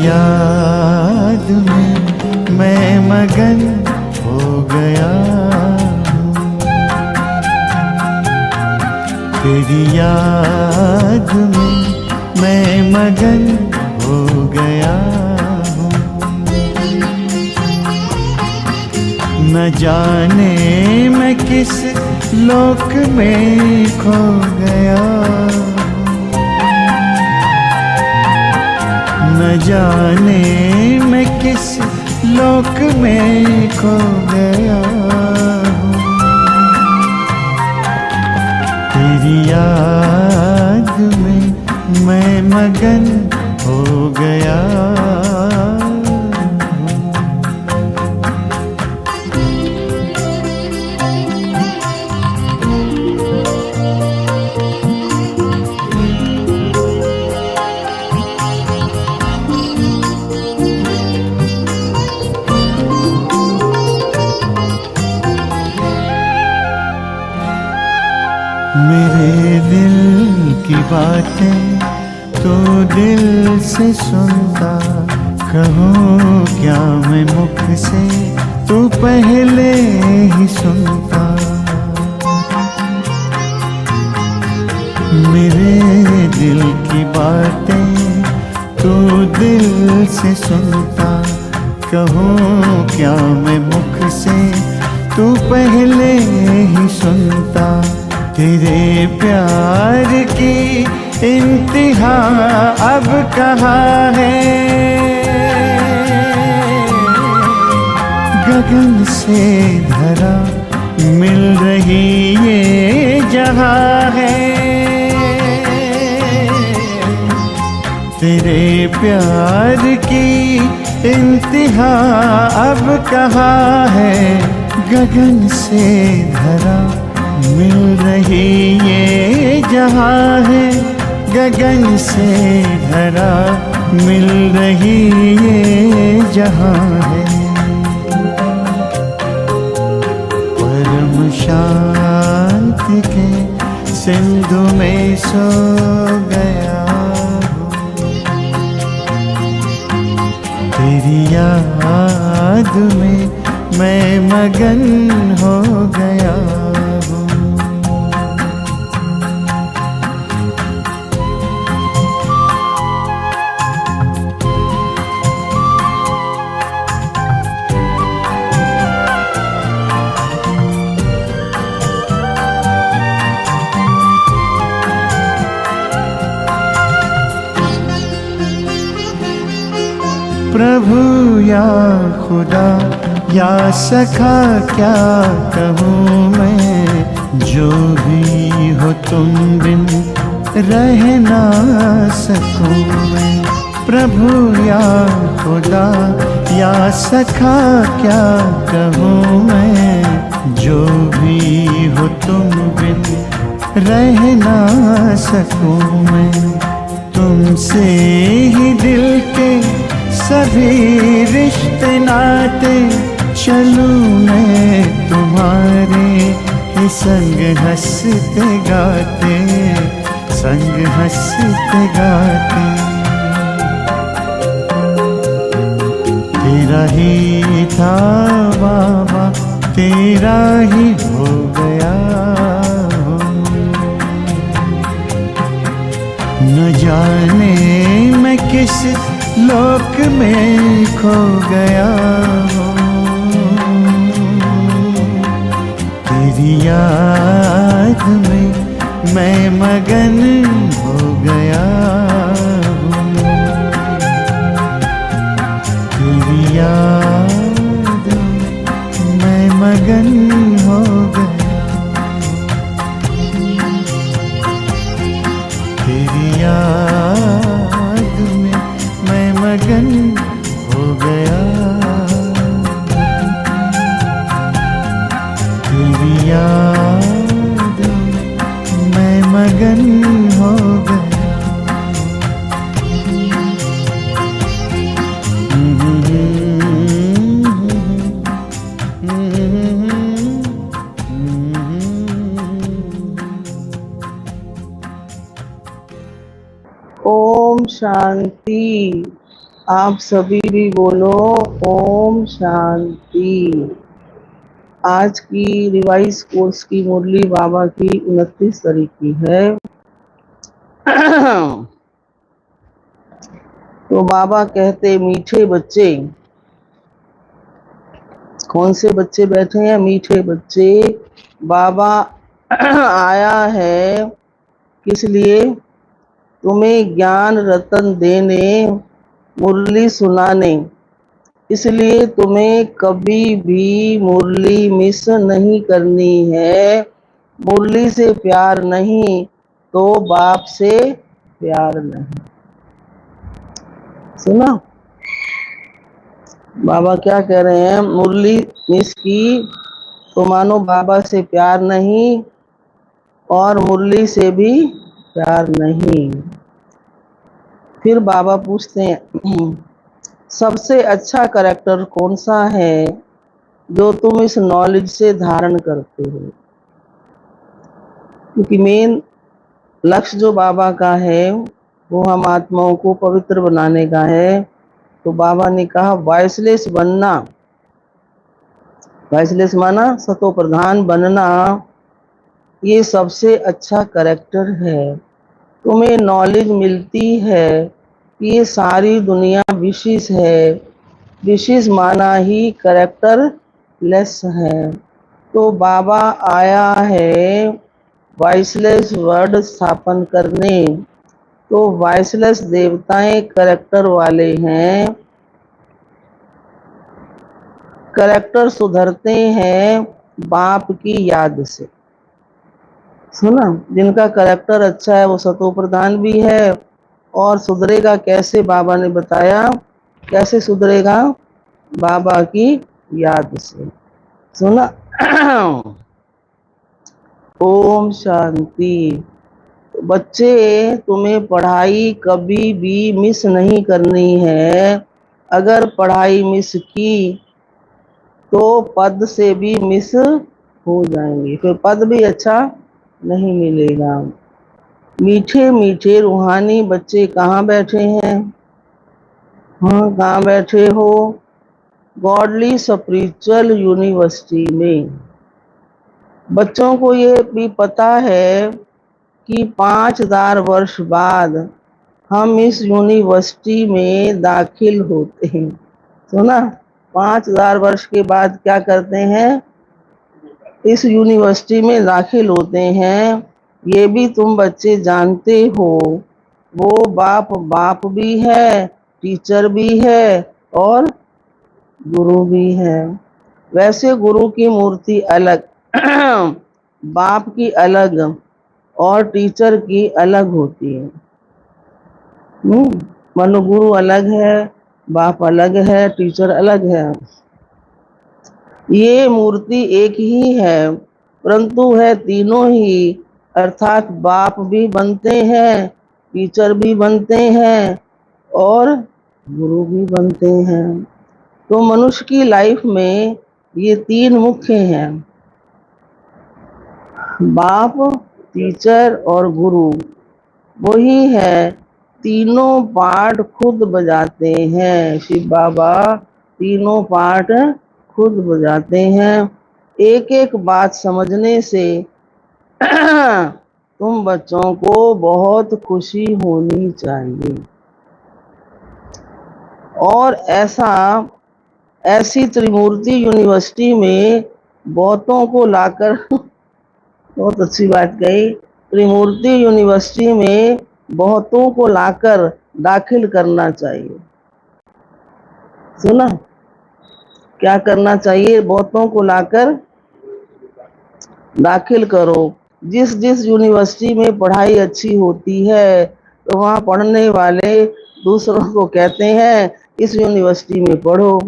याद में मैं मगन हो गया हूँ, तेरी याद में मैं मगन हो गया हूँ। न जाने मैं किस लोक में खो गया, न जाने मैं किस लोक में खो गया हूँ। तेरी याद में मैं मगन हो गया। मेरे दिल की बातें तो दिल से सुनता, कहूँ क्या मैं मुख से तू पहले ही सुनता। मेरे दिल की बातें तो दिल से सुनता, कहूँ क्या मैं मुख से तू पहले ही सुनता। तेरे प्यार की इंतहा अब कहाँ है, गगन से धरा मिल रही ये जहाँ है। तेरे प्यार की इंतहा अब कहाँ है, गगन से धरा मिल रही ये जहाँ है, गगन से धरा मिल रही ये जहाँ है। परम शांति के सिंधु में सो गया हूँ, तेरी याद में मैं मगन हो गया हूँ। प्रभु या खुदा या सखा क्या कहूँ मैं, जो भी हो तुम बिन रह ना सकूँ मैं। प्रभु या खुदा या सखा क्या कहूँ मैं, जो भी हो तुम बिन रह ना सकूँ मैं। तुमसे ही दिल के सभी रिश्ते नाते, चलूं मैं तुम्हारे ही संग हंसते गाते, संग हंसते गाते। तेरा ही था बाबा, तेरा ही हो गया हूँ। न जाने मैं किस लोक में खो गया हूँ, तेरी याद में मैं मगन हो गया हूँ, तेरी याद में मैं मगन हो गया, तेरी याद में मैं मगन हो गया, तेरी याद में मैं मगन हो गया। ओम शांति। आप सभी भी बोलो ओम शांति। आज की रिवाइज कोर्स की मुरली बाबा की 29 तारीख की है। तो बाबा कहते मीठे बच्चे, कौन से बच्चे बैठे हैं? मीठे बच्चे। बाबा आया है किस लिए? तुम्हें ज्ञान रतन देने, मुरली सुनाने। इसलिए तुम्हें कभी भी मुरली मिस नहीं करनी है। मुरली से प्यार नहीं तो बाप से प्यार नहीं। सुना बाबा क्या कह रहे हैं? मुरली मिस की तो मानो बाबा से प्यार नहीं और मुरली से भी प्यार नहीं। फिर बाबा पूछते हैं सबसे अच्छा करेक्टर कौन सा है जो तुम इस नॉलेज से धारण करते हो? क्योंकि मेन लक्ष्य जो बाबा का है वो हम आत्माओं को पवित्र बनाने का है। तो बाबा ने कहा वॉइसलेस बनना, वॉइसलेस माना सतो प्रधान बनना, ये सबसे अच्छा करेक्टर है। तुम्हें नॉलेज मिलती है कि ये सारी दुनिया विशेष है, विशेष माना ही करेक्टर लेस है। तो बाबा आया है वॉइसलेस वर्ड स्थापन करने। तो वॉइसलेस देवताएं करेक्टर वाले हैं, करेक्टर सुधरते हैं बाप की याद से। सुना, जिनका करेक्टर अच्छा है वो सतो प्रधान भी है और सुधरेगा कैसे? बाबा ने बताया कैसे सुधरेगा, बाबा की याद से। सुना ओम शांति। बच्चे तुम्हें पढ़ाई कभी भी मिस नहीं करनी है। अगर पढ़ाई मिस की तो पद से भी मिस हो जाएंगे, फिर पद भी अच्छा नहीं मिलेगा। मीठे मीठे रूहानी बच्चे कहाँ बैठे हैं? हाँ, कहाँ बैठे हो? गॉडली स्पिरिचुअल यूनिवर्सिटी में। बच्चों को ये भी पता है कि 5000 वर्ष बाद हम इस यूनिवर्सिटी में दाखिल होते हैं। सुना, 5000 वर्ष के बाद क्या करते हैं? इस यूनिवर्सिटी में दाखिल होते हैं। ये भी तुम बच्चे जानते हो। वो बाप बाप भी है, टीचर भी है और गुरु भी है। वैसे गुरु की मूर्ति अलग, बाप की अलग और टीचर की अलग होती है। मानो गुरु अलग है, बाप अलग है, टीचर अलग है। ये मूर्ति एक ही है परंतु है तीनों ही, अर्थात बाप भी बनते हैं, टीचर भी बनते हैं और गुरु भी बनते हैं। तो मनुष्य की लाइफ में ये तीन मुख्य हैं, बाप, टीचर और गुरु। वही है, तीनों पार्ट खुद बजाते हैं। शिव बाबा तीनों पार्ट खुद बजाते हैं। एक एक बात समझने से तुम बच्चों को बहुत खुशी होनी चाहिए। और ऐसी त्रिमूर्ति यूनिवर्सिटी में बहुतों को लाकर बहुत अच्छी बात कही, त्रिमूर्ति यूनिवर्सिटी में बहुतों को लाकर दाखिल करना चाहिए। सुना, क्या करना चाहिए? बहुतों को लाकर दाखिल करो। जिस जिस यूनिवर्सिटी में पढ़ाई अच्छी होती है तो वहाँ पढ़ने वाले दूसरों को कहते हैं इस यूनिवर्सिटी में पढ़ो।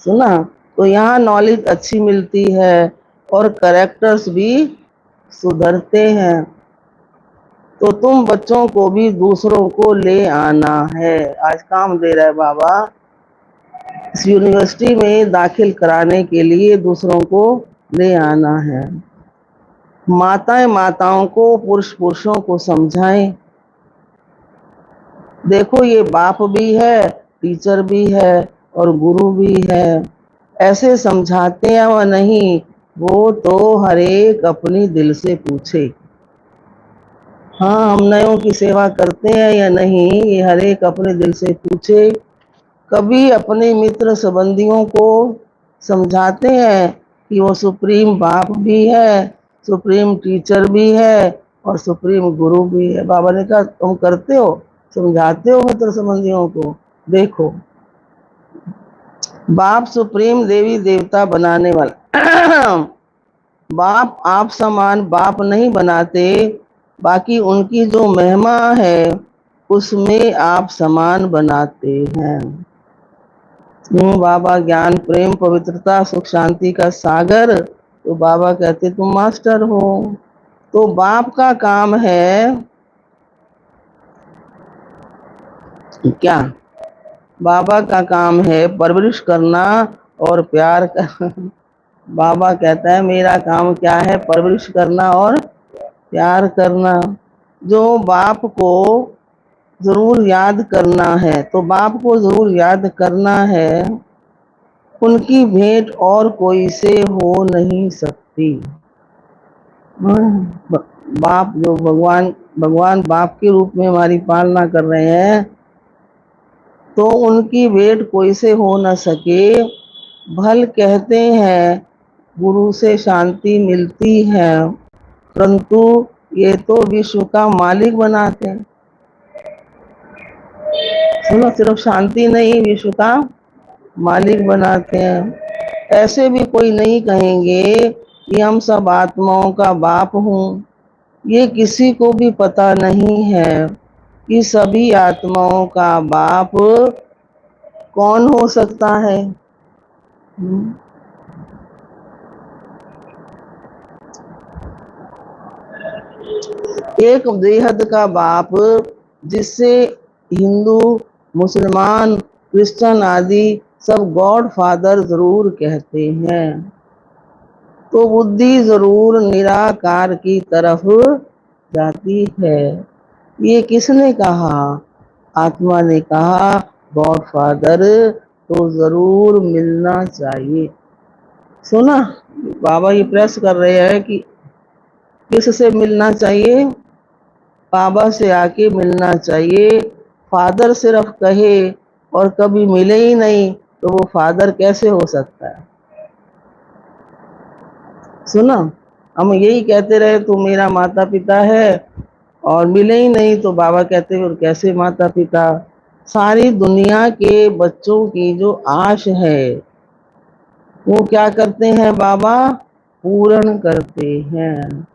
सुना, तो यहाँ नॉलेज अच्छी मिलती है और करेक्टर्स भी सुधरते हैं। तो तुम बच्चों को भी दूसरों को ले आना है। आज काम दे रहा है बाबा, इस यूनिवर्सिटी में दाखिल कराने के लिए दूसरों को ले आना है। माताएं माताओं को, पुरुष पुरुषों को समझाएं। देखो ये बाप भी है, टीचर भी है और गुरु भी है। ऐसे समझाते हैं व नहीं, वो तो हर एक अपनी दिल से पूछे। हाँ, हम नयों की सेवा करते हैं या नहीं, ये हर एक अपने दिल से पूछे। कभी अपने मित्र संबंधियों को समझाते हैं कि वो सुप्रीम बाप भी है, सुप्रीम टीचर भी है और सुप्रीम गुरु भी है। बाबा ने कहा तुम करते हो, समझाते हो मित्र संबंधियों को। देखो, बाप सुप्रीम देवी देवता बनाने वाला बाप आप समान बाप नहीं बनाते, बाकी उनकी जो महिमा है उसमें आप समान बनाते हैं। बाबा ज्ञान प्रेम पवित्रता सुख शांति का सागर, तो बाबा कहते तुम मास्टर हो। तो बाप का काम है क्या? बाबा का काम है परवरिश करना और प्यार करना। बाबा कहता है मेरा काम क्या है? परवरिश करना और प्यार करना। जो बाप को जरूर याद करना है, तो बाप को जरूर याद करना है। उनकी भेंट और कोई से हो नहीं सकती। बाप जो भगवान बाप के रूप में हमारी पालना कर रहे हैं, तो उनकी भेंट कोई से हो न सके। भल कहते हैं गुरु से शांति मिलती है, परंतु ये तो विश्व का मालिक बनाते हैं। सुनो, सिर्फ शांति नहीं, विश्व का मालिक बनाते हैं। ऐसे भी कोई नहीं कहेंगे कि हम सब आत्माओं का बाप हूँ। ये किसी को भी पता नहीं है कि सभी आत्माओं का बाप कौन हो सकता है। एक बेहद का बाप, जिससे हिंदू मुसलमान क्रिश्चियन आदि सब गॉड फादर जरूर कहते हैं, तो बुद्धि जरूर निराकार की तरफ जाती है। ये किसने कहा? आत्मा ने कहा गॉड फादर तो जरूर मिलना चाहिए। सुना, बाबा ये प्रेस कर रहे हैं कि किससे मिलना चाहिए? बाबा से आके मिलना चाहिए। फादर सिर्फ कहे और कभी मिले ही नहीं, तो वो फादर कैसे हो सकता है? सुना, हम यही कहते रहे तू मेरा माता पिता है और मिले ही नहीं, तो बाबा कहते और कैसे माता पिता? सारी दुनिया के बच्चों की जो आश है वो क्या करते हैं बाबा? पूर्ण करते हैं।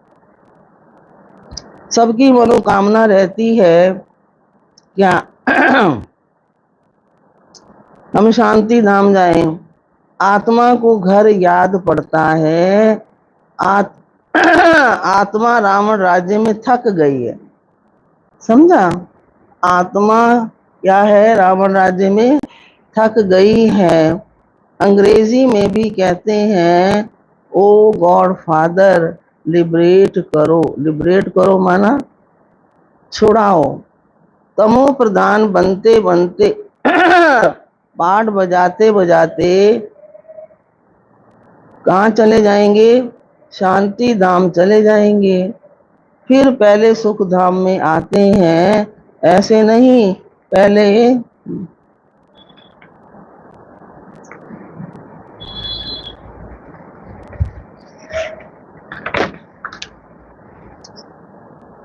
सबकी मनोकामना रहती है क्या? हम शांति धाम जाएं। आत्मा को घर याद पड़ता है। आत्मा रावण राज्य में थक गई है, समझा? आत्मा क्या है? रावण राज्य में थक गई है। अंग्रेजी में भी कहते हैं ओ गॉड फादर लिबरेट करो। लिबरेट करो माना छुड़ाओ। तमो प्रधान बनते बनते पाठ बजाते बजाते कहाँ चले जाएंगे? शांति धाम चले जाएंगे। फिर पहले सुख धाम में आते हैं, ऐसे नहीं। पहले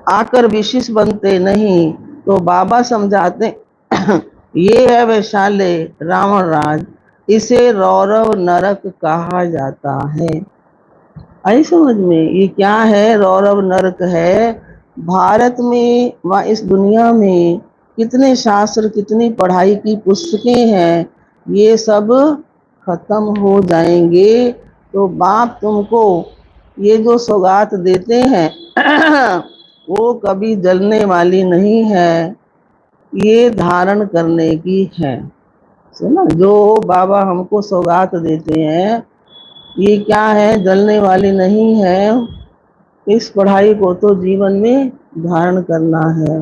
आकर विशिष्ट बनते नहीं, तो बाबा समझाते ये है वैशाल्य रावण राज, इसे रौरव नरक कहा जाता है। आई समझ में? ये क्या है? रौरव नरक है। भारत में व इस दुनिया में कितने शास्त्र, कितनी पढ़ाई की पुस्तकें हैं, ये सब खत्म हो जाएंगे। तो बाप तुमको ये जो सौगात देते हैं वो कभी जलने वाली नहीं है, ये धारण करने की है। सुना, जो बाबा हमको सौगात देते हैं ये क्या है? जलने वाली नहीं है। इस पढ़ाई को तो जीवन में धारण करना है।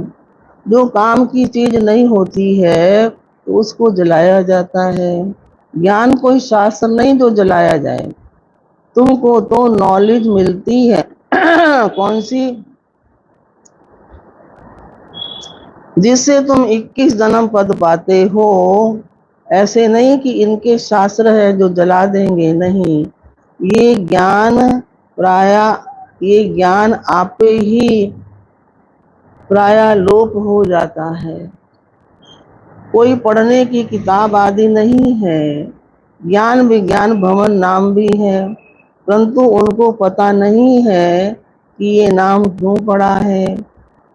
जो काम की चीज नहीं होती है तो उसको जलाया जाता है। ज्ञान कोई शास्त्र नहीं जो जलाया जाए। तुमको तो नॉलेज मिलती है कौन सी, जिससे तुम 21 जन्म पद पाते हो। ऐसे नहीं कि इनके शास्त्र है जो जला देंगे, नहीं। ये ज्ञान प्राय ये ज्ञान आपे ही प्राय लोप हो जाता है। कोई पढ़ने की किताब आदि नहीं है। ज्ञान विज्ञान भवन नाम भी है, परंतु उनको पता नहीं है कि ये नाम क्यों पड़ा है,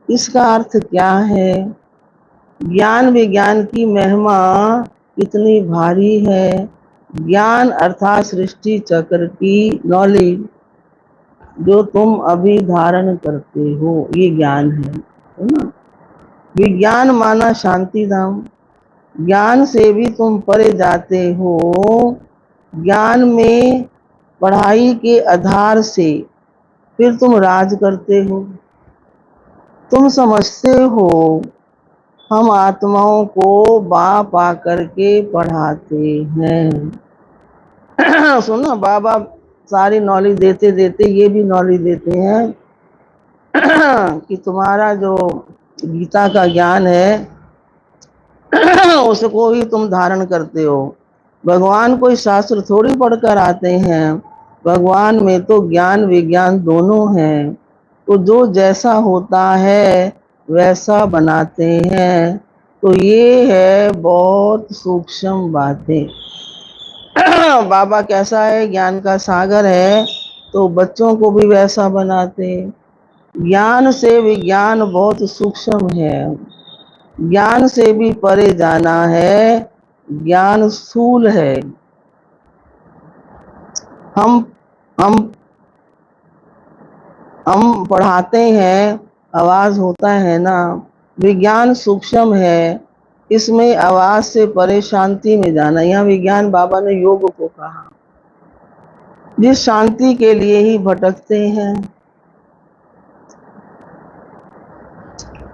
इसका अर्थ क्या है। ज्ञान विज्ञान की महिमा कितनी भारी है। ज्ञान अर्थात सृष्टि चक्र की नॉलेज जो तुम अभी धारण करते हो, ये ज्ञान है ना। विज्ञान माना शांति धाम। ज्ञान से भी तुम परे जाते हो। ज्ञान में पढ़ाई के आधार से फिर तुम राज करते हो। तुम समझते हो हम आत्माओं को बाप आकर के पढ़ाते हैं। सुनो, बाबा सारी नॉलेज देते देते ये भी नॉलेज देते हैं कि तुम्हारा जो गीता का ज्ञान है उसको ही तुम धारण करते हो। भगवान कोई शास्त्र थोड़ी पढ़कर आते हैं। भगवान में तो ज्ञान विज्ञान दोनों हैं। तो जो जैसा होता है वैसा बनाते हैं। तो ये है बहुत सूक्ष्म बातें। बाबा कैसा है, ज्ञान का सागर है, तो बच्चों को भी वैसा बनाते। ज्ञान से विज्ञान बहुत सूक्ष्म है। ज्ञान से भी परे जाना है। ज्ञान स्थूल है। हम हम हम पढ़ाते हैं, आवाज होता है ना। विज्ञान सूक्ष्म है, इसमें आवाज से परे शांति में जाना। यहाँ विज्ञान बाबा ने योग को कहा, जिस शांति के लिए ही भटकते हैं।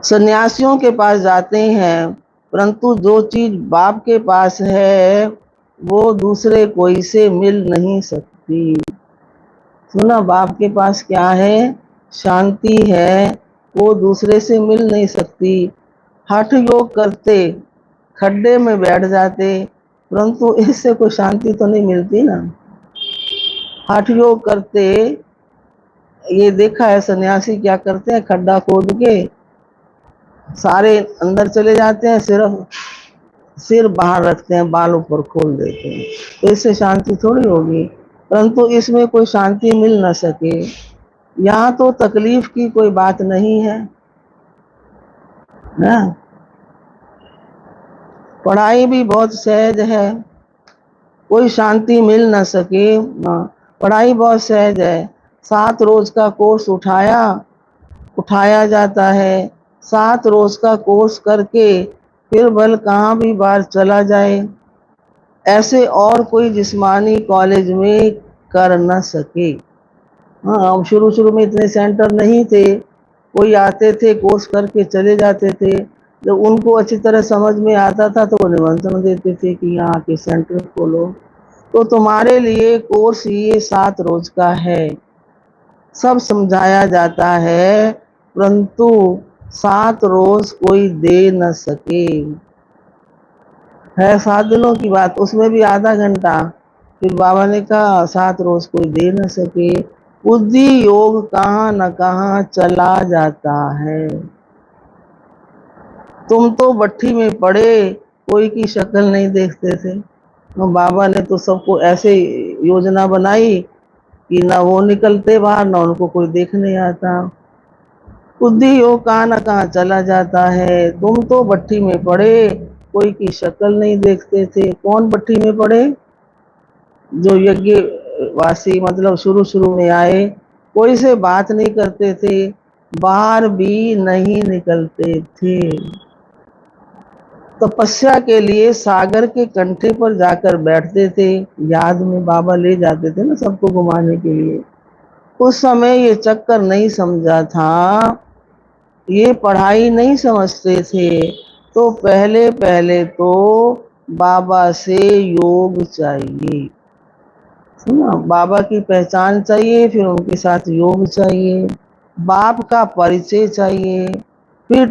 सन्यासियों के पास जाते हैं, परंतु जो चीज बाप के पास है वो दूसरे कोई से मिल नहीं सकती। सुना, बाप के पास क्या है, शांति है, वो दूसरे से मिल नहीं सकती। हठ योग करते खड्डे में बैठ जाते, परंतु इससे कोई शांति तो नहीं मिलती ना। हठ योग करते, ये देखा है सन्यासी क्या करते हैं, खड्डा खोद के सारे अंदर चले जाते हैं, सिर्फ सिर बाहर रखते हैं, बाल ऊपर खोल देते हैं। तो इससे शांति थोड़ी होगी। परंतु इसमें कोई शांति मिल न सके। यहाँ तो तकलीफ की कोई बात नहीं है ना। पढ़ाई भी बहुत सहज है, कोई शांति मिल न सके। पढ़ाई बहुत सहज है। 7 रोज का कोर्स उठाया जाता है। 7 रोज का कोर्स करके फिर भल कहाँ भी बाहर चला जाए, ऐसे और कोई जिस्मानी कॉलेज में कर न सके। हाँ, शुरू शुरू में इतने सेंटर नहीं थे, कोई आते थे कोर्स करके चले जाते थे। जब उनको अच्छी तरह समझ में आता था तो वो निमंत्रण देते थे कि यहाँ के सेंटर खोलो। तो तुम्हारे लिए कोर्स ये 7 रोज का है, सब समझाया जाता है, परंतु 7 रोज कोई दे न सके। है 7 दिनों की बात, उसमें भी आधा घंटा। फिर बाबा ने कहा 7 रोज कोई दे न सके। बुद्धि योग कहाँ न कहाँ चला जाता है। तुम तो भट्ठी में पड़े कोई की शक्ल नहीं देखते थे। तो बाबा ने तो सबको ऐसे योजना बनाई कि ना वो निकलते बाहर, ना उनको कोई देखने आता। बुद्धि योग कहाँ न कहाँ चला जाता है। तुम तो भट्ठी में पड़े कोई की शक्ल नहीं देखते थे। कौन भट्ठी में पड़े? जो यज्ञ वासी, मतलब शुरू शुरू में आए, कोई से बात नहीं करते थे, बाहर भी नहीं निकलते थे। तपस्या के लिए सागर के कंठे पर जाकर बैठते थे। याद में बाबा ले जाते थे ना सबको घुमाने के लिए। उस समय ये चक्कर नहीं समझा था, ये पढ़ाई नहीं समझते थे। तो पहले पहले तो बाबा से योग चाहिए। सुना, बाबा की पहचान चाहिए, फिर उनके साथ योग चाहिए, बाप का परिचय चाहिए, फिर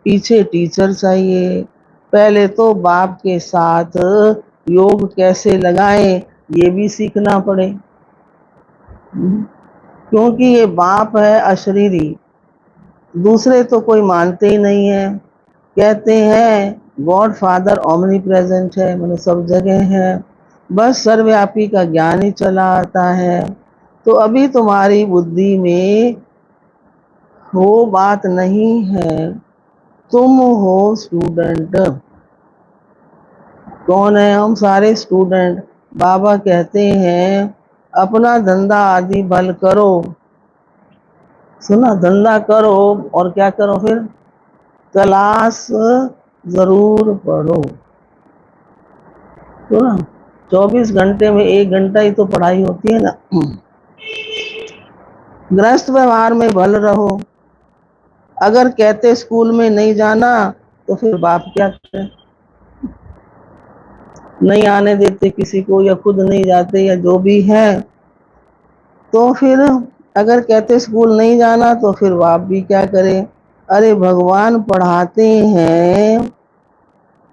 पीछे टीचर चाहिए। पहले तो बाप के साथ योग कैसे लगाएं ये भी सीखना पड़े। क्योंकि ये बाप है अशरीरी, दूसरे तो कोई मानते ही नहीं है। कहते हैं गॉड फादर ओमनी प्रेजेंट है, मतलब सब जगह है, बस सर्वव्यापी का ज्ञान ही चला आता है। तो अभी तुम्हारी बुद्धि में वो बात नहीं है। तुम हो स्टूडेंट। कौन है? हम सारे स्टूडेंट। बाबा कहते हैं अपना धंधा आदि भल करो। सुना, धंधा करो और क्या करो फिर? क्लास जरूर पढ़ो। तो ना 24 घंटे में 1 घंटा ही तो पढ़ाई होती है ना। गृहस्थ व्यवहार में भल रहो। अगर कहते स्कूल में नहीं जाना तो फिर बाप क्या करे? नहीं आने देते किसी को, या खुद नहीं जाते, या जो भी है, तो फिर अगर कहते स्कूल नहीं जाना तो फिर बाप भी क्या करे? अरे भगवान पढ़ाते हैं,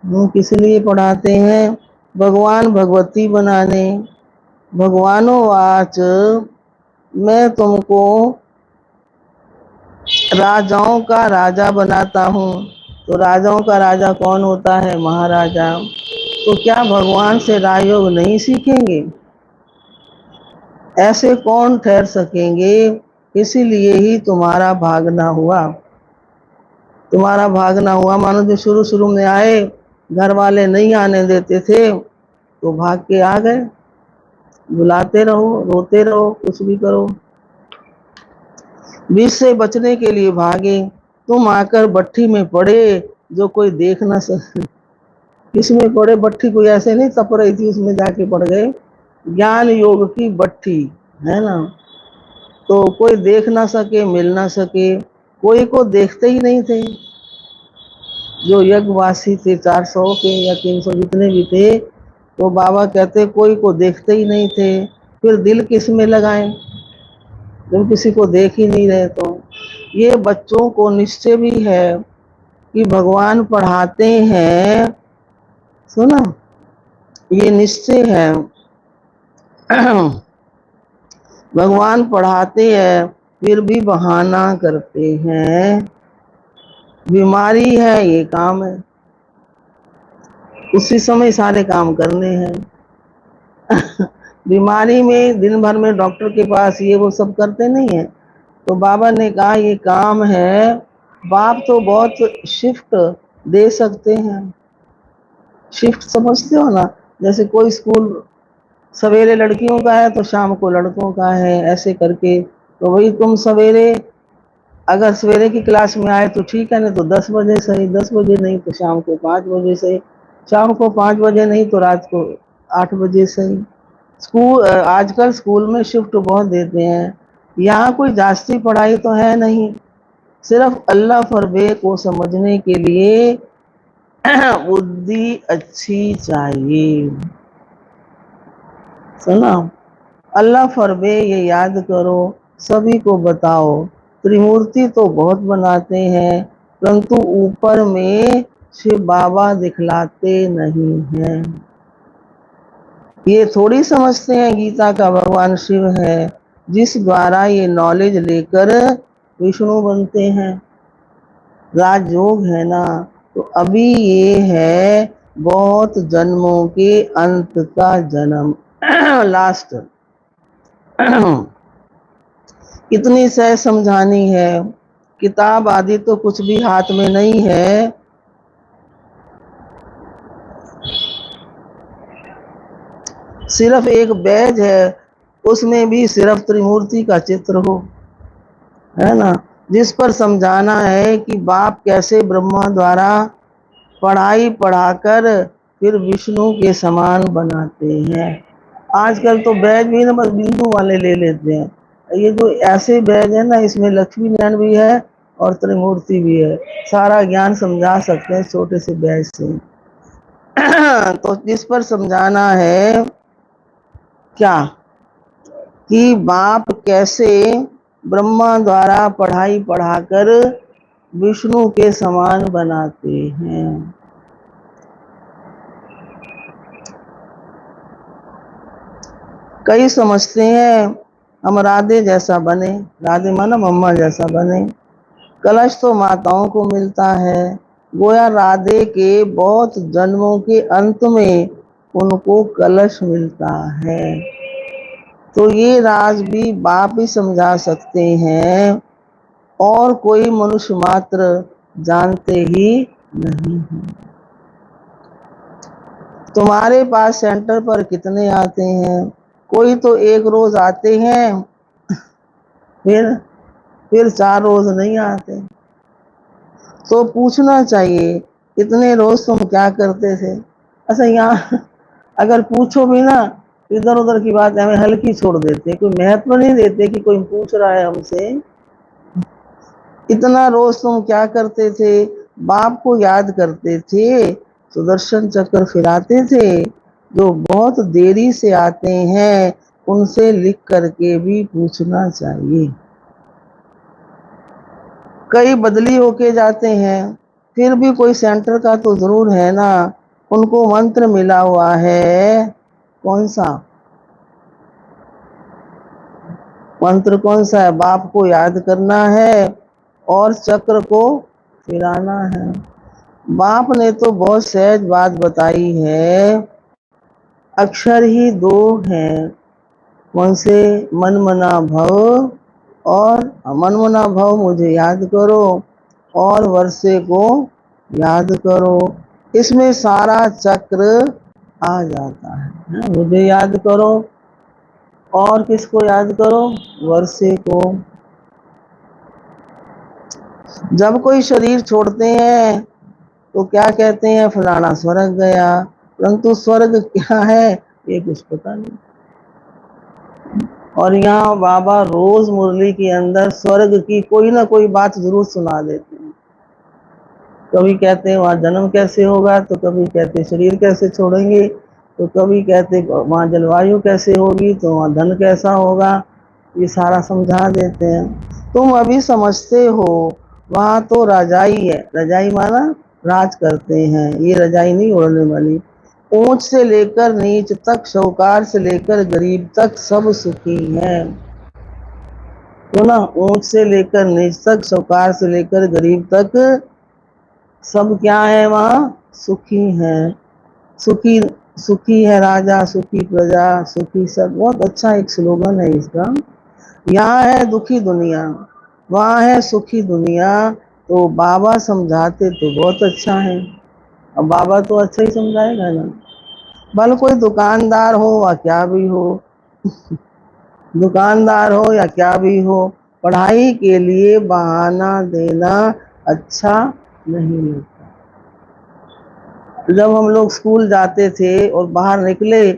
किस लिए पढ़ाते हैं? भगवान भगवती बनाने। भगवानो वाच मैं तुमको राजाओं का राजा बनाता हूँ। तो राजाओं का राजा कौन होता है? महाराजा। तो क्या भगवान से राजयोग नहीं सीखेंगे? ऐसे कौन ठहर सकेंगे? इसीलिए ही तुम्हारा भागना हुआ। तुम्हारा भागना हुआ, मानो जो शुरू शुरू में आए, घर वाले नहीं आने देते थे तो भाग के आ गए। बुलाते रहो, रोते रहो, कुछ भी करो, विष से बचने के लिए भागे। तुम आकर भट्ठी में पड़े जो कोई देख ना सके। किसमें पड़े? भट्ठी कोई ऐसे नहीं तप रही थी, उसमें जाके पड़ गए। ज्ञान योग की भट्ठी है ना, तो कोई देख ना सके, मिल ना सके। कोई को देखते ही नहीं थे। जो यज्ञवासी थे 400 के या 300 जितने भी थे, तो बाबा कहते कोई को देखते ही नहीं थे। फिर दिल किस में लगाएं जब किसी को देख ही नहीं रहे? तो ये बच्चों को निश्चय भी है कि भगवान पढ़ाते हैं। सुना, ये निश्चय है भगवान पढ़ाते हैं, फिर भी बहाना करते हैं। बीमारी है ये काम है, उसी समय सारे काम करने हैं। बीमारी में दिन भर में डॉक्टर के पास ये वो सब करते नहीं है। तो बाबा ने कहा ये काम है। बाप तो बहुत शिफ्ट दे सकते हैं। शिफ्ट समझते हो ना? जैसे कोई स्कूल सवेरे लड़कियों का है तो शाम को लड़कों का है, ऐसे करके। तो वही तुम सवेरे, अगर सवेरे की क्लास में आए तो ठीक है, नहीं तो 10 बजे सही, 10 बजे नहीं तो शाम को 5 बजे सही, शाम को 5 बजे नहीं तो रात को 8 बजे सही। स्कूल आजकल स्कूल में शिफ्ट बहुत देते हैं। यहाँ कोई जास्ती पढ़ाई तो है नहीं, सिर्फ अल्लाह फरबे को समझने के लिए बुद्धि अच्छी चाहिए। सुना, अल्लाह फरबे ये याद करो, सभी को बताओ। त्रिमूर्ति तो बहुत बनाते हैं, परंतु ऊपर में शिव बाबा दिखलाते नहीं हैं। ये थोड़ी समझते हैं गीता का भगवान शिव है, जिस द्वारा ये नॉलेज लेकर विष्णु बनते हैं। राजयोग है ना, तो अभी ये है बहुत जन्मों के अंत का जन्म। लास्ट कितनी सह समझानी है। किताब आदि तो कुछ भी हाथ में नहीं है। सिर्फ एक बैज है, उसमें भी सिर्फ त्रिमूर्ति का चित्र हो, है ना, जिस पर समझाना है कि बाप कैसे ब्रह्मा द्वारा पढ़ाई पढ़ाकर फिर विष्णु के समान बनाते हैं। आजकल तो बैज भी ना बस बिंदु वाले ले लेते हैं। ये जो ऐसे बैज है ना, इसमें लक्ष्मी नारायण भी है और त्रिमूर्ति भी है। सारा ज्ञान समझा सकते हैं छोटे से बैच से। तो जिस पर समझाना है क्या कि बाप कैसे ब्रह्मा द्वारा पढ़ाई पढ़ाकर विष्णु के समान बनाते हैं। कई समझते हैं हम राधे जैसा बने, राधे माना मम्मा जैसा बने। कलश तो माताओं को मिलता है, गोया राधे के बहुत जन्मों के अंत में उनको कलश मिलता है। तो ये राज भी बाप ही समझा सकते हैं और कोई मनुष्य मात्र जानते ही नहीं है। तुम्हारे पास सेंटर पर कितने आते हैं? कोई तो एक रोज आते हैं, फिर 4 रोज नहीं आते। तो पूछना चाहिए इतने रोज तुम क्या करते थे। अच्छा, यहाँ अगर पूछो भी ना, इधर उधर की बात हमें हल्की छोड़ देते, कोई महत्व नहीं देते कि कोई पूछ रहा है हमसे। इतना रोज तुम क्या करते थे? बाप को याद करते थे, सुदर्शन चक्र फिराते थे। जो बहुत देरी से आते हैं उनसे लिख करके भी पूछना चाहिए। कई बदली होके जाते हैं, फिर भी कोई सेंटर का तो जरूर है ना। उनको मंत्र मिला हुआ है, कौन सा मंत्र? कौन सा है? बाप को याद करना है और चक्र को फिराना है। बाप ने तो बहुत सहज बात बताई है, अक्षर ही 2 हैं। कौन से? मन मना भव, और मन मना भव मुझे याद करो और वर्षे को याद करो। इसमें सारा चक्र आ जाता है। मुझे याद करो और किसको याद करो? वर्षे को। जब कोई शरीर छोड़ते हैं तो क्या कहते हैं? फलाना स्वर्ग गया, परंतु स्वर्ग क्या है ये कुछ पता नहीं। और यहाँ बाबा रोज मुरली के अंदर स्वर्ग की कोई ना कोई बात जरूर सुना देते हैं। कभी कहते हैं वहां जन्म कैसे होगा, तो कभी कहते शरीर कैसे छोड़ेंगे, तो कभी कहते वहां जलवायु कैसे होगी, तो वहां धन कैसा होगा। ये सारा समझा देते हैं। तुम अभी समझते हो वहां तो रजाई है, रजाई माना राज करते हैं। ये रजाई नहीं ओढ़ने वाली। ऊंच से लेकर नीच तक, साहूकार से लेकर गरीब तक सब सुखी हैं। तो ना, ऊंच से लेकर नीच तक, साहूकार से लेकर गरीब तक सब क्या है वहां? सुखी है। सुखी सुखी है राजा, सुखी प्रजा, सुखी सब। बहुत अच्छा एक स्लोगन है इसका। यहाँ है दुखी दुनिया, वहाँ है सुखी दुनिया। तो बाबा समझाते तो बहुत अच्छा है। अब बाबा तो अच्छा ही समझाएगा ना। भले कोई दुकानदार हो या क्या भी हो, दुकानदार हो या क्या भी हो, पढ़ाई के लिए बहाना देना अच्छा नहीं लगता। जब हम लोग स्कूल जाते थे और बाहर निकले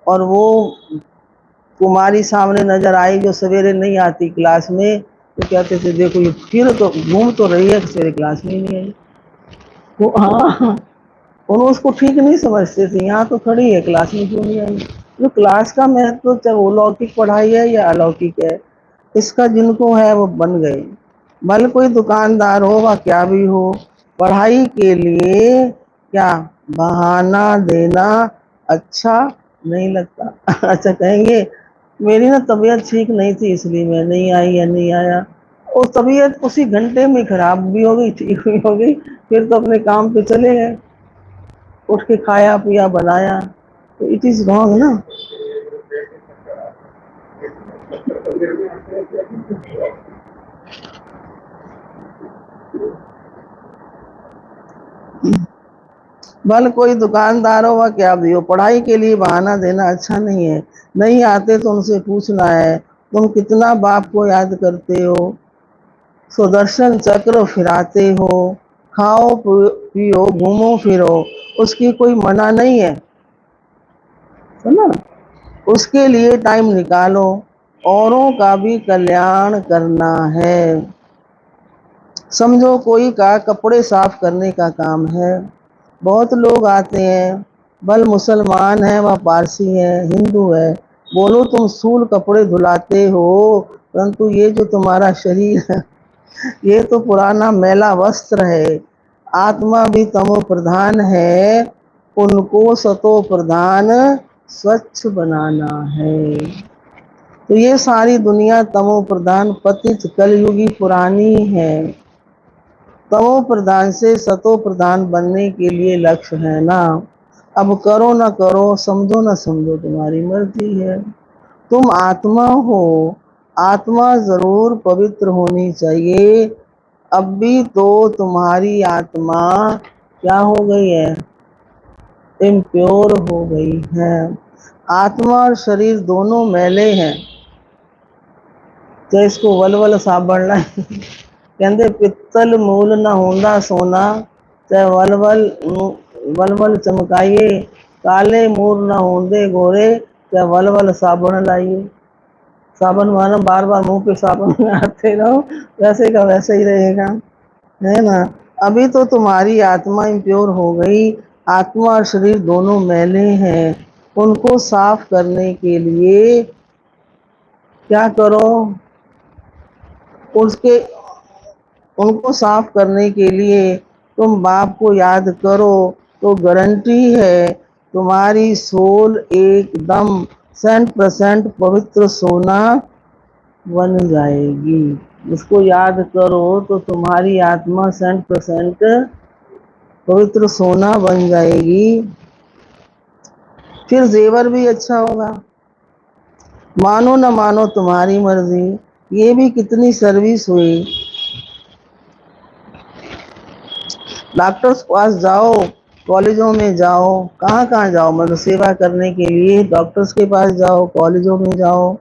और वो कुमारी सामने नजर आई जो सवेरे नहीं आती क्लास में, तो कहते थे देखो ये फिर तो घूम तो रही है, सवेरे क्लास में नहीं आई। वो हाँ, और उसको ठीक नहीं समझते थे, यहाँ तो खड़ी है क्लास में क्यों नहीं आई। जो क्लास का महत्व चाहे वो लौकिक पढ़ाई है या अलौकिक है, इसका जिनको है वो बन गए। भले कोई दुकानदार हो व क्या भी हो, पढ़ाई के लिए क्या बहाना देना अच्छा नहीं लगता। अच्छा कहेंगे मेरी ना तबीयत ठीक नहीं थी इसलिए मैं नहीं आई या नहीं आया। और तबीयत उसी घंटे में खराब भी हो गई, ठीक भी हो गई, फिर तो अपने काम पे चले गए, उठ के खाया पिया बनाया। तो इट इज रॉन्ग ना। भले कोई दुकानदार हो व क्या भी हो, पढ़ाई के लिए बहाना देना अच्छा नहीं है। नहीं आते तो उनसे पूछना है तुम कितना बाप को याद करते हो, सुदर्शन चक्र फिराते हो, खाओ पियो घूमो फिरो, उसकी कोई मना नहीं है, सुना। उसके लिए टाइम निकालो, औरों का भी कल्याण करना है। समझो कोई का कपड़े साफ करने का काम है। बहुत लोग आते हैं, बल मुसलमान है व पारसी है, हिंदू है। बोलो तुम सूल कपड़े धुलाते हो, परंतु ये जो तुम्हारा शरीर है ये तो पुराना मैला वस्त्र है। आत्मा भी तमो प्रधान है, उनको सतो प्रधान स्वच्छ बनाना है। तो ये सारी दुनिया तमो प्रधान पतित कलयुगी पुरानी है। तमो प्रधान से सतो प्रधान बनने के लिए लक्ष्य है ना। अब करो ना करो, समझो ना समझो, तुम्हारी मर्जी है। तुम आत्मा हो, आत्मा जरूर पवित्र होनी चाहिए। अब भी तो तुम्हारी आत्मा क्या हो गई है, इम्प्योर हो गई है। आत्मा और शरीर दोनों मैले हैं। तो इसको वलवल साबण ला कहते पित्तल मूल न होंदा सोना, चाहे वलवल वलवल चमकाइए, काले मूर न होंदे गोरे, चाहे वलवल साबुन लाइए। साबुन मानो बार बार मुंह पे साबुन आते रहो, वैसे का वैसे ही रहेगा, है ना। अभी तो तुम्हारी आत्मा इम्प्योर हो गई। आत्मा और शरीर दोनों मैले हैं, उनको साफ करने के लिए क्या करो, उसके उनको साफ करने के लिए तुम बाप को याद करो, तो गारंटी है तुम्हारी सोल एकदम 100% पवित्र सोना बन जाएगी। इसको याद करो तो तुम्हारी आत्मा 100% पवित्र सोना बन जाएगी। फिर जेवर भी अच्छा होगा। मानो न मानो तुम्हारी मर्जी। ये भी कितनी सर्विस हुई। डॉक्टर्स के पास जाओ, कॉलेजों में जाओ, कहाँ कहाँ जाओ, मतलब सेवा करने के लिए डॉक्टर्स के पास जाओ, कॉलेजों में जाओ,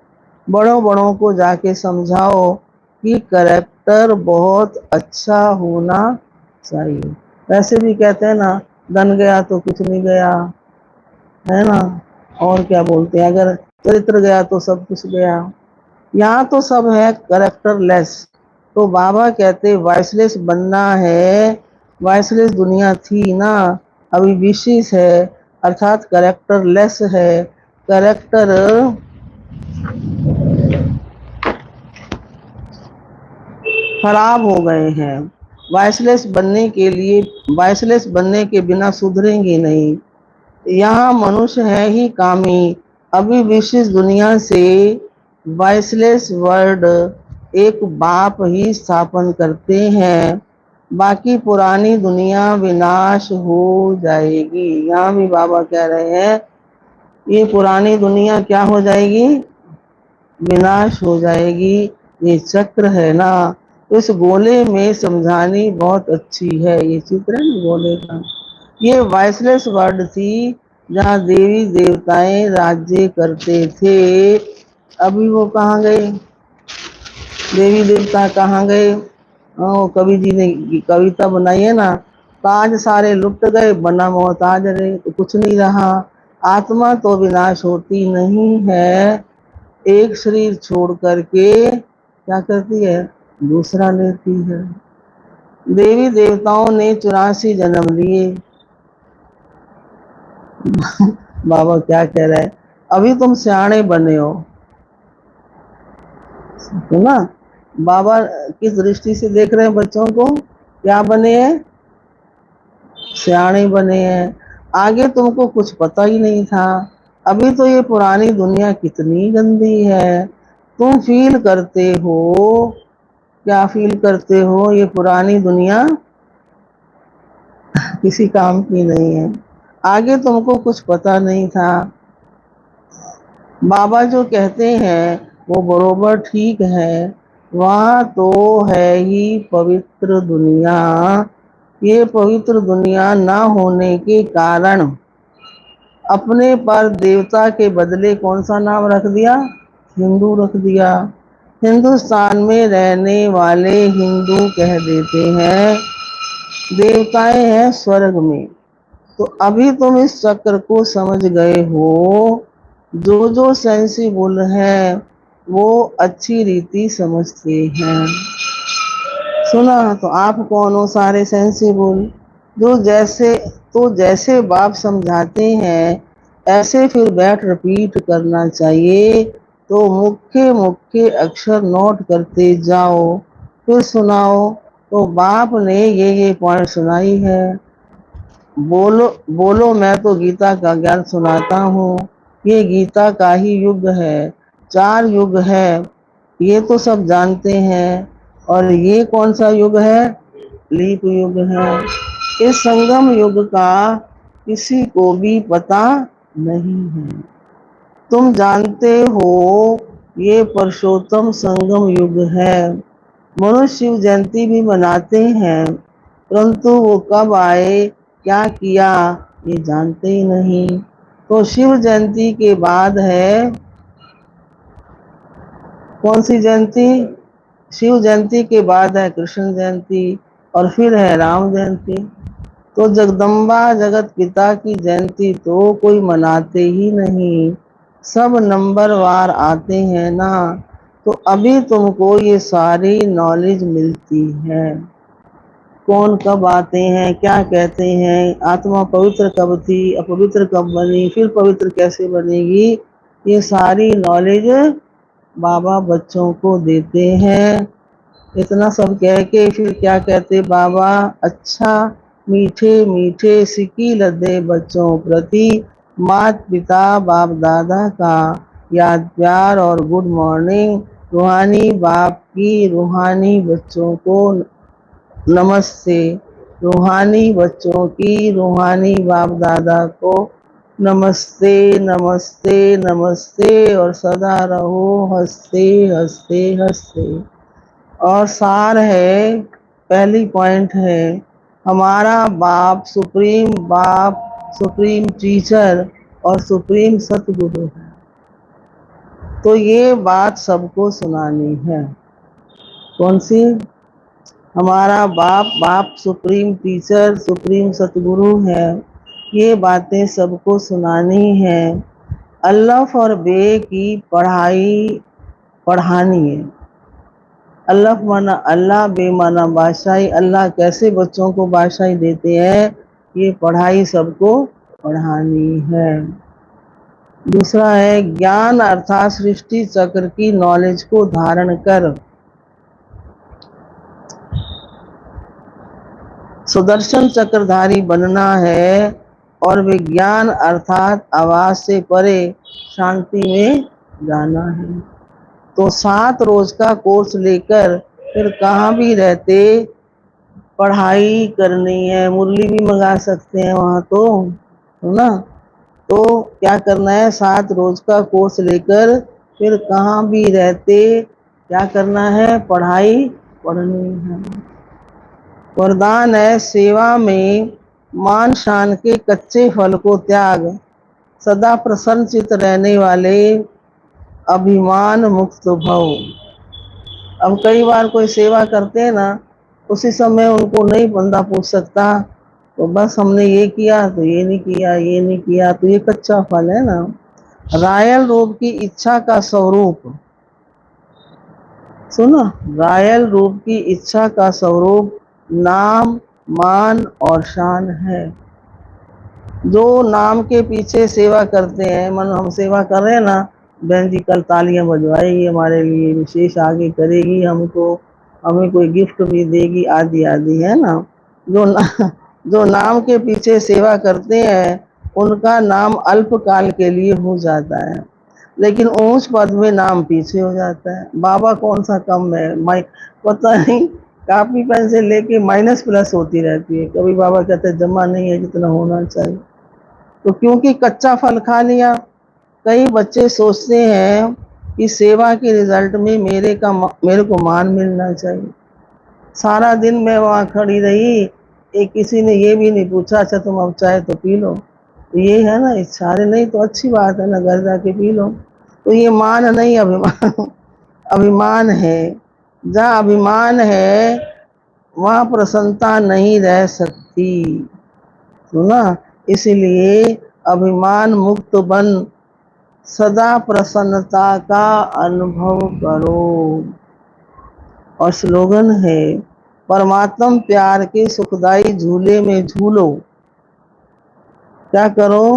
बड़ों बड़ों को जाके समझाओ कि करेक्टर बहुत अच्छा होना चाहिए। वैसे भी कहते हैं ना, धन गया तो कुछ नहीं गया, है ना। और क्या बोलते हैं, अगर चरित्र गया तो सब कुछ गया। यहाँ तो सब है करेक्टर लेस। तो बाबा कहते वॉइसलेस बनना है। वॉइसलेस दुनिया थी ना, अभी विशेष है, अर्थात करेक्टर लेस है। करेक्टर खराब हो गए हैं। वॉइसलेस बनने के लिए, वॉइसलेस बनने के बिना सुधरेंगे नहीं। यहाँ मनुष्य है ही कामी। अभी विशेष दुनिया से वॉइसलेस वर्ड एक बाप ही स्थापन करते हैं, बाकी पुरानी दुनिया विनाश हो जाएगी। यहाँ भी बाबा कह रहे हैं ये पुरानी दुनिया क्या हो जाएगी, विनाश हो जाएगी। ये चक्र है ना, इस गोले में समझानी बहुत अच्छी है। ये चित्र है ना गोले का, ये वॉइसलेस वर्ड थी जहाँ देवी देवताएं राज्य करते थे। अभी वो कहाँ गए, देवी देवता कहाँ गए। कवि जी ने कविता बनाई है ना, ताज सारे लुट गए, बना मोहताज रे, तो कुछ नहीं रहा। आत्मा तो विनाश होती नहीं है, एक शरीर छोड़ करके क्या करती है, दूसरा लेती है। देवी देवताओं ने 84 जन्म लिए। बाबा क्या कह रहा है, अभी तुम सियाणे बने हो, है ना। बाबा किस दृष्टि से देख रहे हैं बच्चों को, क्या बने हैं, सियाणे बने हैं। आगे तुमको कुछ पता ही नहीं था। अभी तो ये पुरानी दुनिया कितनी गंदी है। तुम फील करते हो, क्या फील करते हो, ये पुरानी दुनिया किसी काम की नहीं है। आगे तुमको कुछ पता नहीं था। बाबा जो कहते हैं वो बरोबर ठीक है। वहाँ तो है ही पवित्र दुनिया। ये पवित्र दुनिया ना होने के कारण अपने पर देवता के बदले कौन सा नाम रख दिया, हिंदू रख दिया। हिंदुस्तान में रहने वाले हिंदू कह देते हैं, देवताएं हैं स्वर्ग में। तो अभी तुम इस चक्र को समझ गए हो। जो सेंसिबल है वो अच्छी रीति समझते हैं। सुना? तो आप कौन हो सारे सेंसिबल? जैसे बाप समझाते हैं ऐसे फिर बैठ रिपीट करना चाहिए। तो मुख्य मुख्य अक्षर नोट करते जाओ, फिर सुनाओ। तो बाप ने ये पॉइंट सुनाई है। बोलो बोलो, मैं तो गीता का ज्ञान सुनाता हूँ। ये गीता का ही युग है। 4 युग है, ये तो सब जानते हैं। और ये कौन सा युग है? लीप युग है। इस संगम युग का किसी को भी पता नहीं है। तुम जानते हो ये पुरुषोत्तम संगम युग है। मनुष्य शिव जयंती भी मनाते हैं, परंतु वो कब आए, क्या किया, ये जानते ही नहीं। तो शिव जयंती के बाद है कौन सी जयंती? शिव जयंती के बाद है कृष्ण जयंती, और फिर है राम जयंती। तो जगदम्बा जगत पिता की जयंती तो कोई मनाते ही नहीं, सब नंबरवार आते हैं ना। तो अभी तुमको ये सारी नॉलेज मिलती है। कौन कब आते हैं, क्या कहते हैं, आत्मा पवित्र कब थी, अपवित्र कब बनी, फिर पवित्र कैसे बनेगी, ये सारी नॉलेज बाबा बच्चों को देते हैं। इतना सब कह के फिर क्या कहते बाबा? अच्छा, मीठे मीठे सिकी लदे बच्चों प्रति मात पिता बाप दादा का याद प्यार और गुड मॉर्निंग। रूहानी बाप की रूहानी बच्चों को नमस्ते। रूहानी बच्चों की रूहानी बाप दादा को नमस्ते नमस्ते नमस्ते। और सदा रहो हंसते हंसते हंसते। और सार है, पहली पॉइंट है, हमारा बाप सुप्रीम टीचर और सुप्रीम सतगुरु है। तो ये बात सबको सुनानी है। कौन सी? हमारा बाप सुप्रीम टीचर सुप्रीम सतगुरु है। ये बातें सबको सुनानी है। अल्लाह और बे की पढ़ानी है। अल्लाह माना अल्लाह, बे माना बादशाही। अल्लाह कैसे बच्चों को बादशाही देते हैं, ये पढ़ाई सबको पढ़ानी है। दूसरा है ज्ञान अर्थात सृष्टि चक्र की नॉलेज को धारण कर सुदर्शन चक्रधारी बनना है। और विज्ञान अर्थात आवाज से परे शांति में जाना है। तो 7 रोज का कोर्स लेकर फिर कहाँ भी रहते पढ़ाई करनी है। मुरली भी मंगा सकते हैं वहाँ, तो है ना। तो क्या करना है? 7 रोज का कोर्स लेकर फिर कहाँ भी रहते क्या करना है? पढ़ाई पढ़नी है। वरदान है सेवा में मान शान के कच्चे फल को त्याग, सदा प्रसन्न चित रहने वाले अभिमान मुक्त भव। अब कई बार कोई सेवा करते हैं ना, उसी समय उनको नहीं बंदा पूछ सकता, तो बस हमने ये किया तो ये नहीं किया, ये नहीं किया, तो ये कच्चा फल है ना। रायल रूप की इच्छा का स्वरूप सुनो, रायल रूप की इच्छा का स्वरूप नाम मान और शान है। जो नाम के पीछे सेवा करते हैं, मन हम सेवा कर रहे हैं ना, बहन जी कल तालियां बजवाएगी हमारे लिए, विशेष आगे करेगी हमको, हमें कोई गिफ्ट भी देगी, आदि आदि, है ना। जो नाम के पीछे सेवा करते हैं उनका नाम अल्पकाल के लिए हो जाता है, लेकिन ऊंच पद में नाम पीछे हो जाता है। बाबा कौन सा कम है, पता नहीं, कापी पेन से लेके माइनस प्लस होती रहती है। कभी बाबा कहते हैं जमा नहीं है जितना होना चाहिए। तो क्योंकि कच्चा फल खा लिया। कई बच्चे सोचते हैं कि सेवा के रिजल्ट में मेरे को मान मिलना चाहिए। सारा दिन मैं वहाँ खड़ी रही, एक किसी ने ये भी नहीं पूछा अच्छा तुम अब चाय तो पी लो, तो ये है ना इच्छा। अरे नहीं तो अच्छी बात है ना, घर जाके पी लो। तो ये मान नहीं, अभिमान अभिमान है। जहाँ अभिमान है वहाँ प्रसन्नता नहीं रह सकती, सुना। इसलिए अभिमान मुक्त बन सदा प्रसन्नता का अनुभव करो। और स्लोगन है परमात्म प्यार के सुखदाई झूले में झूलो। क्या करो?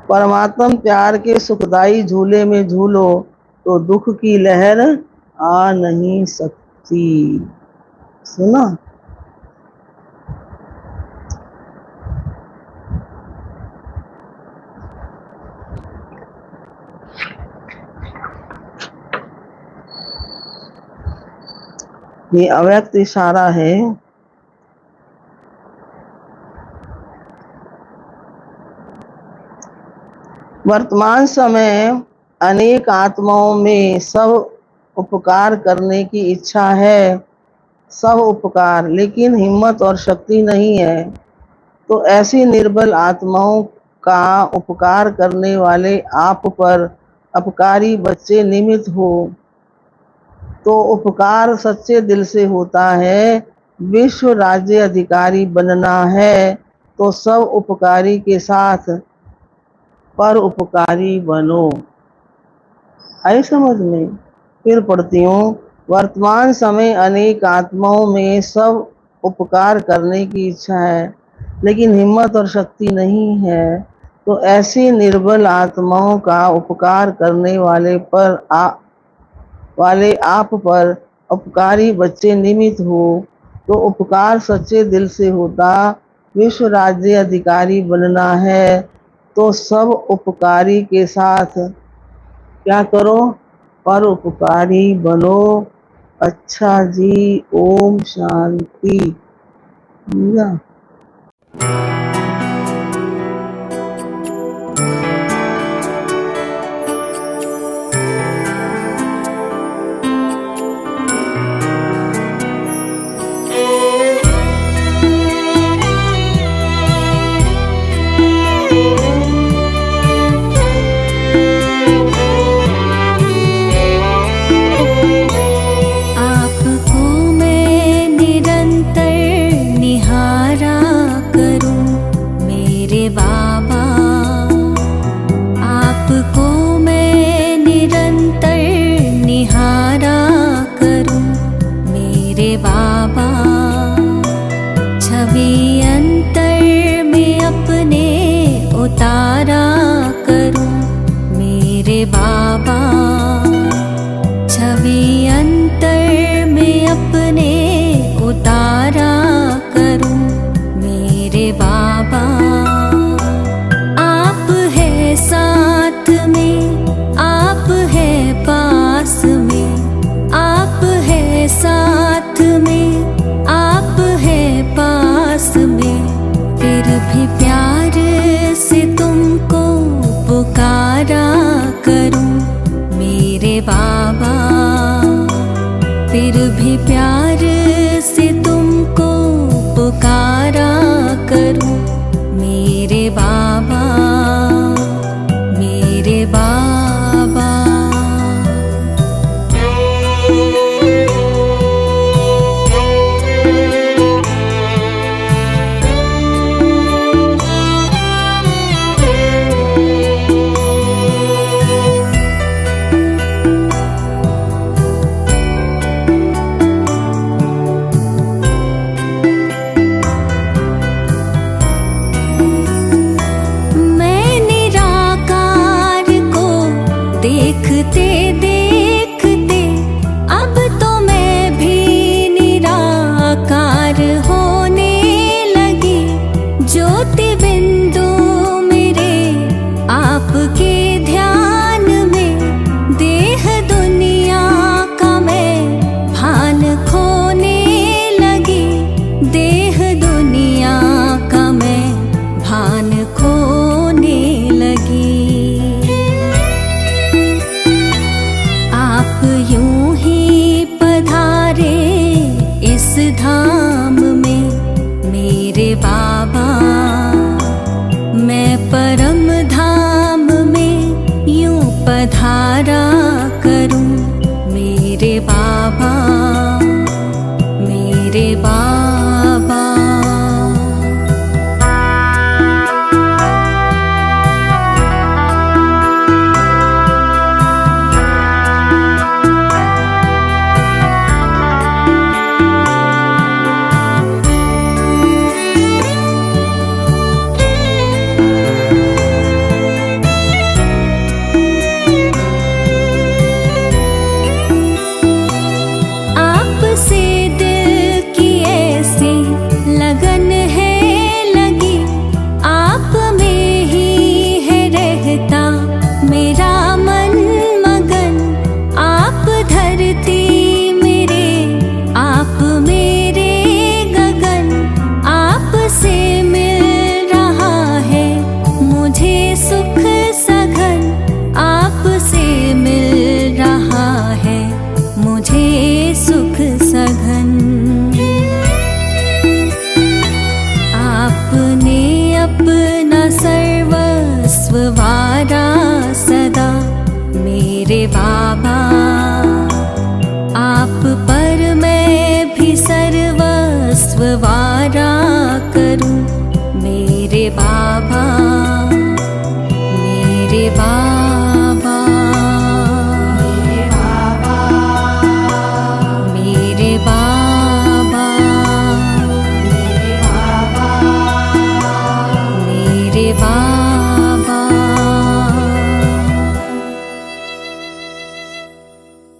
परमात्म प्यार के सुखदाई झूले में झूलो, तो दुख की लहर आ नहीं सकती। सुना? ये अव्यक्त इशारा है। वर्तमान समय अनेक आत्माओं में सब उपकार करने की इच्छा है, सब उपकार, लेकिन हिम्मत और शक्ति नहीं है। तो ऐसी निर्बल आत्माओं का उपकार करने वाले आप पर अपकारी बच्चे निमित्त हो। तो उपकार सच्चे दिल से होता है। विश्व राज्य अधिकारी बनना है तो सब उपकारी के साथ पर उपकारी बनो। आई समझ में? फिर पढ़ती हूँ। वर्तमान समय अनेक आत्माओं में सब उपकार करने की इच्छा है, लेकिन हिम्मत और शक्ति नहीं है। तो ऐसी निर्बल आत्माओं का उपकार करने वाले आप पर उपकारी बच्चे निमित्त हो। तो उपकार सच्चे दिल से होता। विश्व राज्य अधिकारी बनना है तो सब उपकारी के साथ क्या करो? पर उपकारी बनो। अच्छा जी, ओम शांति। फिर भी प्यार से तुमको पुकारा करूं मेरे बाबा, मेरे बाबा। देखते देखते अब तो मैं भी निराकार होने लगी। ज्योति बिंदु मेरे आपके ध्यान में, देह दुनिया का मैं भान खोने लगी। देह दुनिया का मैं भान खोने लगी। यूं ही पधारे इस धाम में मेरे बाबा, मैं परम धाम में यूं पधारा